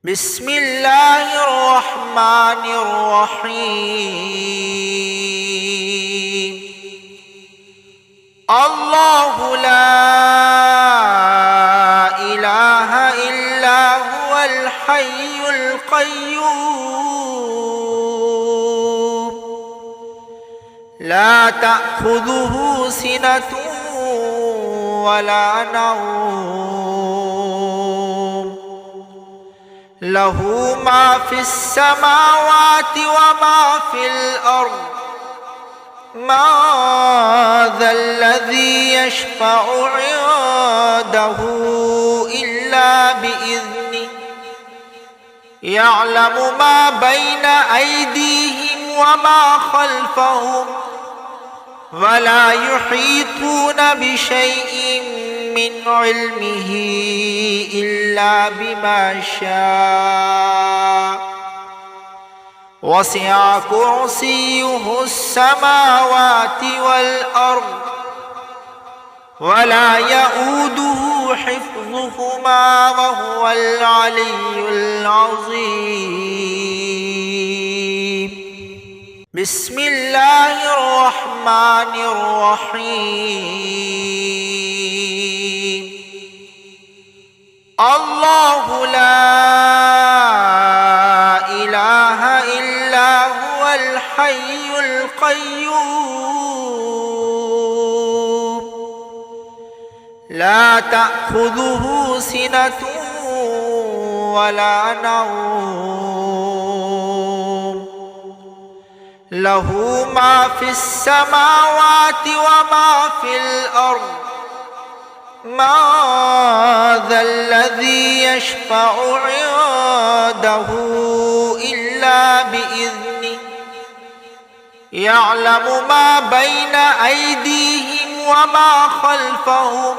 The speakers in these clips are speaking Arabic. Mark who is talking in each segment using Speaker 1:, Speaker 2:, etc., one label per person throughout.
Speaker 1: بسم الله الرحمن الرحيم. الله لا إله إلا هو الحي القيوم لا تأخذه سنة ولا نوم له ما في السماوات وما في الأرض ما ذا الذي يشفع عنده إلا بإذنه يعلم ما بين أيديهم وما خلفهم ولا يحيطون بشيء من علمه إلا بما شاء وسع كرسيه السماوات والأرض ولا يؤوده حفظهما وهو العلي العظيم. بسم الله الرحمن الرحيم. الله لا إله إلا هو الحي القيوم لا تأخذه سنة ولا نوم له ما في السماوات وما في الأرض ما ذا الذي يشفع عنده إلا بإذنه يعلم ما بين أيديهم وما خلفهم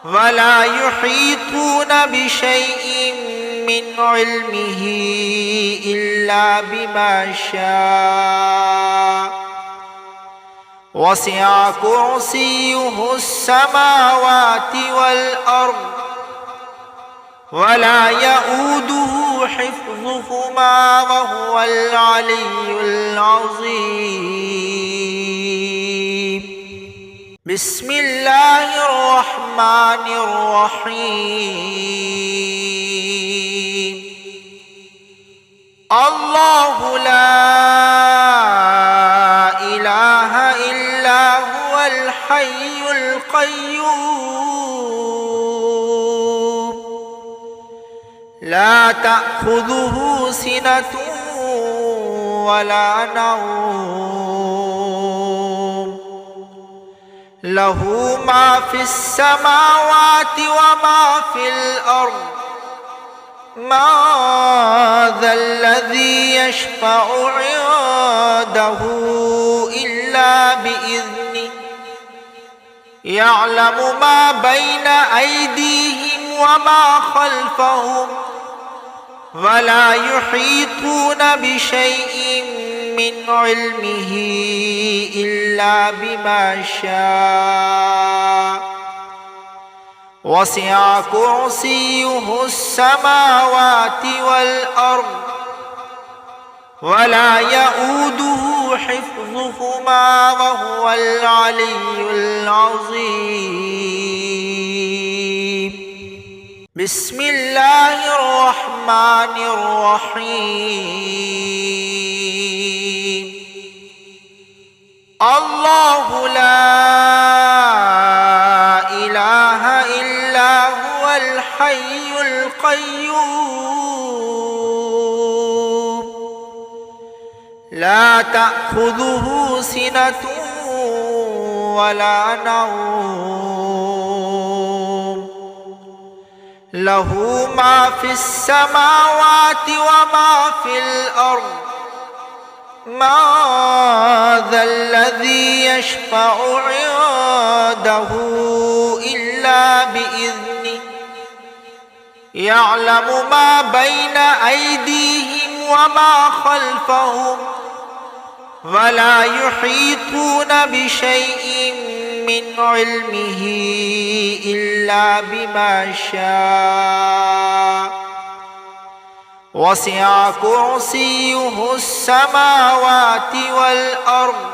Speaker 1: ولا يحيطون بشيء من علمه إلا بما شاء وسع كرسيه السماوات والأرض ولا يؤوده حفظهما وهو العلي العظيم. بسم الله الرحمن الرحيم. الله لا إله إلا هو الحي القيوم لا تأخذه سنة ولا نوم له ما في السماوات وما في الأرض ما ذا الذي يشفع عنده إلا بإذنه يعلم ما بين أيديهم وما خلفهم ولا يحيطون بشيء من علمه إلا بما شاء وسع كرسيه السماوات والأرض ولا يؤوده حفظهما وهو العلي العظيم. بسم الله الرحمن الرحيم. الله لا إله إلا هو الحي القيوم لا تأخذه سنة ولا نوم له ما في السماوات وما في الأرض ما ذا الذي يشفع عنده إلا بإذنه يعلم ما بين أيديهم وما خلفهم ولا يحيطون بشيء من علمه إلا بما شاء وسع كرسيه السماوات والأرض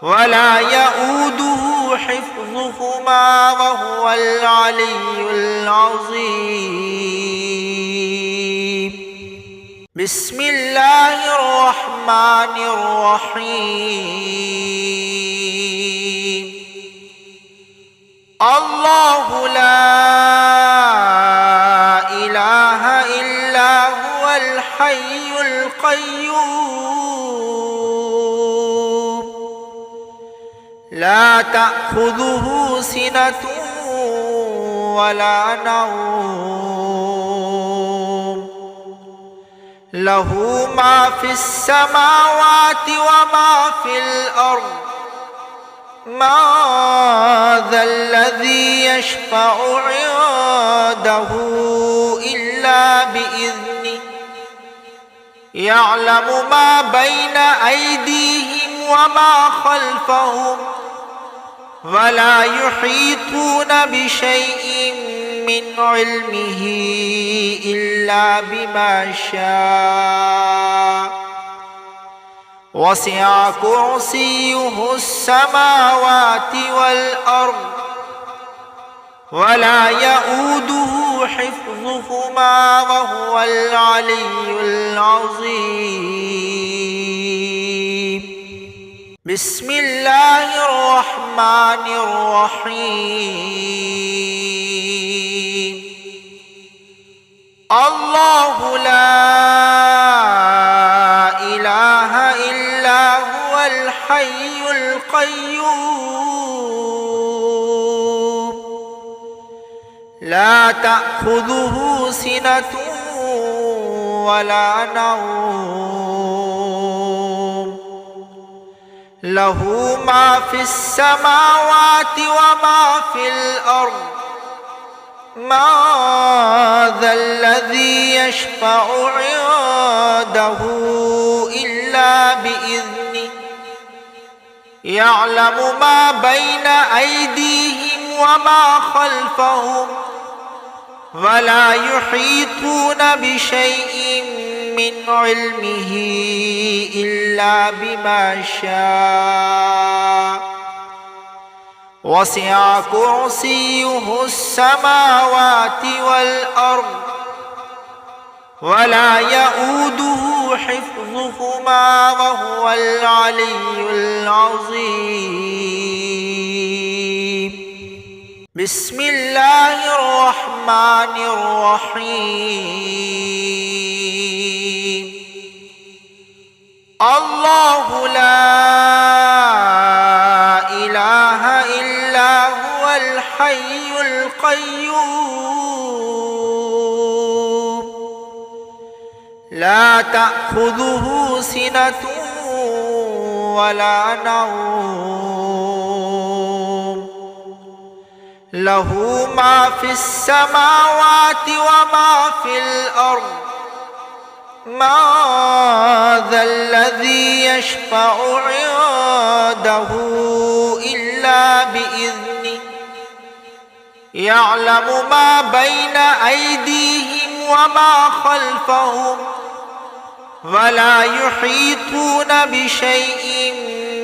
Speaker 1: ولا يؤوده حفظهما وهو العلي العظيم. بسم الله الرحمن الرحيم. الله لا إله إلا هو الحي القيوم لا تأخذه سنة ولا نوم له ما في السماوات وما في الأرض ما ذا الذي يشفع عنده إلا بإذنه يعلم ما بين أيديهم وما خلفهم ولا يحيطون بشيء من علمه إلا بما شاء وسع كرسيه السماوات والأرض ولا يؤوده حفظهما وهو العلي العظيم. بسم الله الرحمن الرحيم. الله لا إله إلا هو الحي القيوم لا تأخذه سنة ولا نوم له ما في السماوات وما في الأرض ما ذا الذي يشفع عنده إلا بإذنه يعلم ما بين أيديهم وما خلفهم ولا يحيطون بشيء من علمه إلا بما شاء وسع كرسيه السماوات والأرض ولا يؤوده حفظهما وهو العلي العظيم. بسم الله الرحمن الرحيم. الله لا إله إلا هو الحي القيوم لا تأخذه سنة ولا نوم له ما في السماوات وما في الأرض ما ذا الذي يشفع عنده إلا بإذنه يعلم ما بين أيديهم وما خلفهم ولا يحيطون بشيء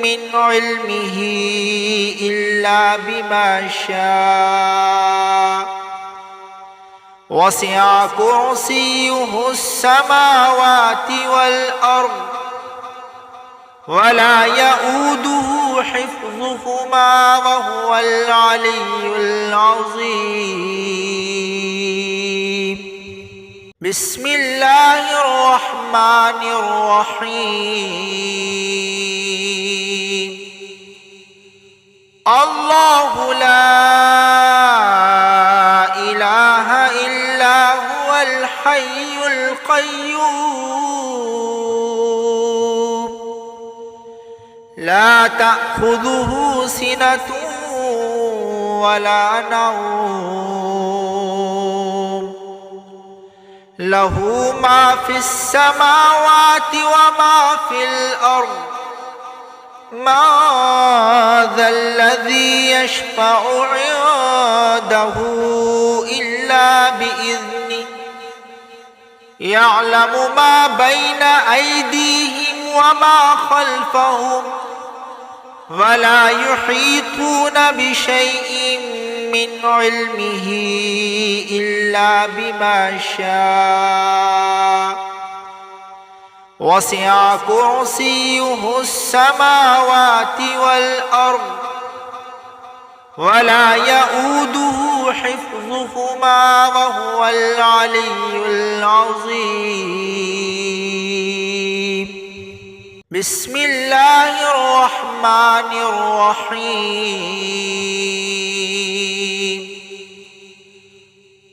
Speaker 1: من علمه إلا بما شاء وسع كرسيه السماوات والأرض ولا يؤوده حفظهما وهو العلي العظيم. بسم الله الرحمن الرحيم. الله لا إله إلا هو الحي القيوم لا تأخذه سنة ولا نوم له ما في السماوات وما في الأرض ما ذا الذي يشفع عنده إلا بإذنه يعلم ما بين أيديهم وما خلفهم ولا يحيطون بشيء من علمه إلا بما شاء وسع كرسيه السماوات والأرض ولا يؤوده حفظهما وهو العلي العظيم. بسم الله الرحمن الرحيم.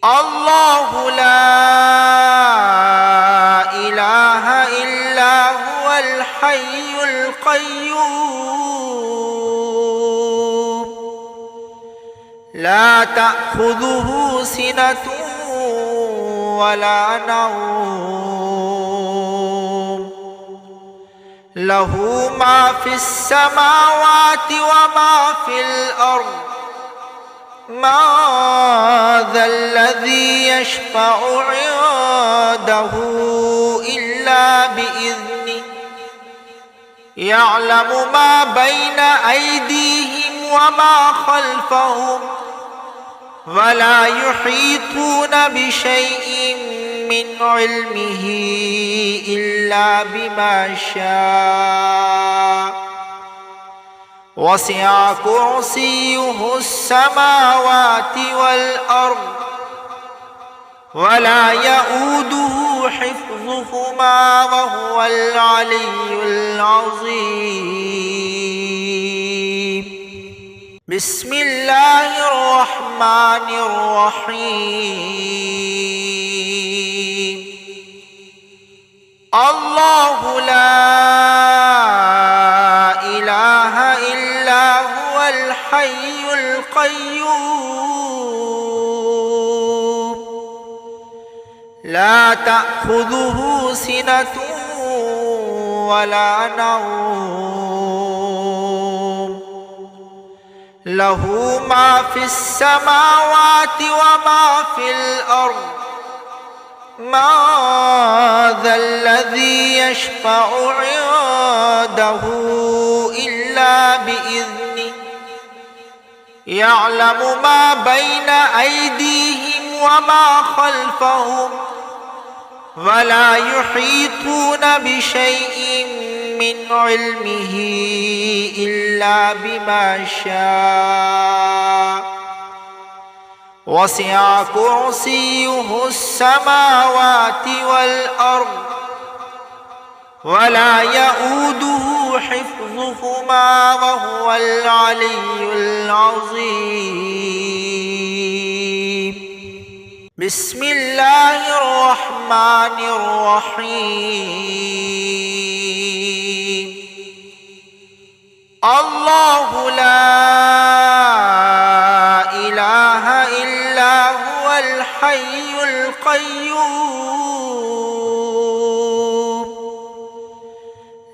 Speaker 1: الله لا إله إلا هو الحي القيوم لا تأخذه سنة ولا نوم له ما في السماوات وما في الأرض ما ذا الذي يشفع عنده إلا بإذنه يعلم ما بين أيديهم وما خلفهم ولا يحيطون بشيء من علمه إلا بما شاء وسع كرسيه السماوات والأرض ولا يؤوده حفظهما وهو العلي العظيم. بسم الله الرحمن الرحيم. الله لا إله إلا هو الحي القيوم لا تأخذه سنة ولا نوم له ما في السماوات وما في الأرض ما ذا الذي يشفع عنده إلا بإذنه يعلم ما بين أيديهم وما خلفهم ولا يحيطون بشيء من علمه إلا بما شاء وسع كرسيه السماوات والأرض ولا يؤوده حفظهما وهو العلي العظيم. بسم الله الرحمن الرحيم. الله لا إله إلا هو الحي القيوم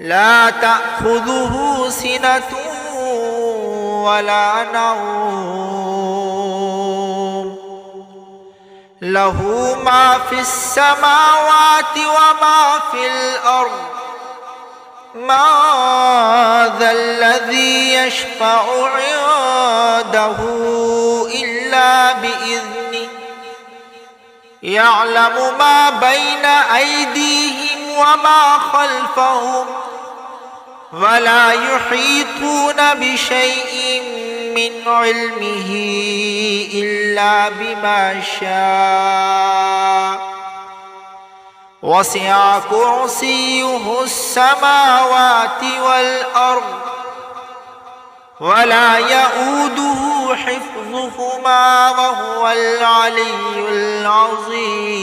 Speaker 1: لا تأخذه سنة ولا نوم له ما في السماوات وما في الأرض ما ذا الذي يشفع عنده إلا بإذنه يعلم ما بين أيديهم وما خلفهم ولا يحيطون بشيء من علمه إلا بما شاء وسع كرسيه السماوات والأرض ولا يؤوده حفظهما وهو العلي العظيم.